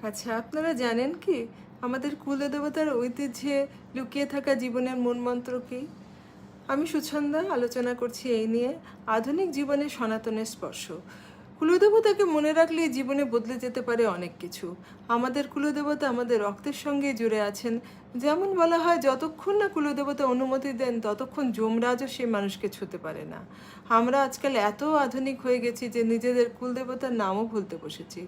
আচ্ছা, আপনারা জানেন কি আমাদের কুলদেবতার ঐতিহ্যে লুকিয়ে থাকা জীবনের মূল মন্ত্র কি? আমি সুছন্দা আলোচনা করছি এই নিয়ে আধুনিক জীবনে সনাতনের স্পর্শ। কুলদেবতাকে মনে রাখলে জীবনে বদলে যেতে পারে অনেক কিছু। আমাদের কুলদেবতা আমাদের রক্তের সঙ্গে জুড়ে আছেন। যেমন বলা হয়, যতক্ষণ না কুলদেবতা অনুমতি দেন ততক্ষণ যমরাজও সে মানুষকে ছুঁতে পারে না। আমরা আজকাল এত আধুনিক হয়ে গেছি যে নিজেদের কুলদেবতার নামও ভুলতে বসেছি।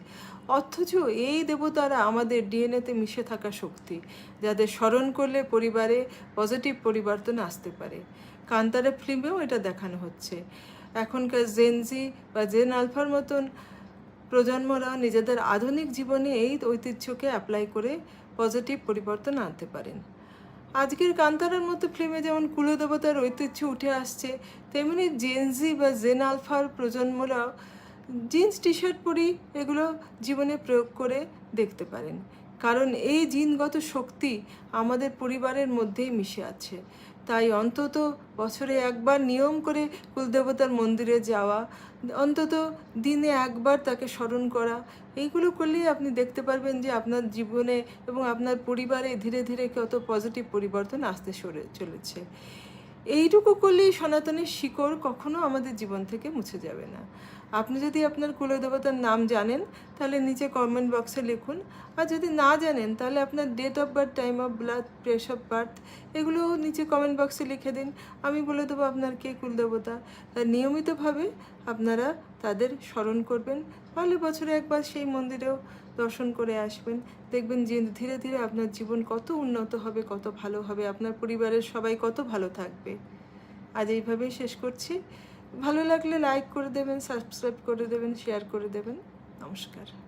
অথচ এই দেবতারা আমাদের ডিএনএতে মিশে থাকা শক্তি, যাদের স্মরণ করলে পরিবারে পজিটিভ পরিবর্তন আসতে পারে। কান্তারা ফিল্মেও এটা দেখানো হচ্ছে। এখনকার জেনজি বা জেন আলফার মতন প্রজন্মরা নিজেদের আধুনিক জীবনে এই ঐতিহ্যকে অ্যাপ্লাই করে পজিটিভ পরিবর্তন আনতে পারেন। আজকের কান্তারার মতো ফিল্মে যেমন কুলদেবতার ঐতিহ্য উঠে আসছে, তেমনি জেনজি বা জেন আলফার প্রজন্মরাও জিন্স টি শার্ট পরি এগুলো জীবনে প্রয়োগ করে দেখতে পারেন। কারণ এই জিনগত শক্তি আমাদের পরিবারের মধ্যেই মিশে আছে। তাই অন্তত বছরে একবার নিয়ম করে কুলদেবতার মন্দিরে যাওয়া, অন্তত দিনে একবার তাকে স্মরণ করা, এইগুলো করলেই আপনি দেখতে পারবেন যে আপনার জীবনে এবং আপনার পরিবারে ধীরে ধীরে কত পজিটিভ পরিবর্তন আসতে চলেছে। এইটুকু করলেই সনাতনের শিকড় কখনো আমাদের জীবন থেকে মুছে যাবে না। আপনি যদি আপনার কুলদেবতার নাম জানেন তাহলে নিচে কমেন্ট বক্সে লিখুন। আর যদি না জানেন তাহলে আপনার date of birth, time of birth, place of birth এগুলোও নিচে কমেন্ট বক্সে লিখে দিন। আমি বলে দেবো আপনার কে কুলদেবতা। তাই নিয়মিতভাবে আপনারা তাদের স্মরণ করবেন। তাহলে বছরে একবার সেই মন্দিরেও দর্শন করে আসবেন। দেখবেন যে ধীরে ধীরে আপনার জীবন কত উন্নত হবে, কত ভালো হবে, আপনার পরিবারের সবাই কত ভালো থাকবে। আজ এইভাবেই শেষ করছি। ভালো লাগলে লাইক করে দেবেন, সাবস্ক্রাইব করে দেবেন, শেয়ার করে দেবেন। নমস্কার।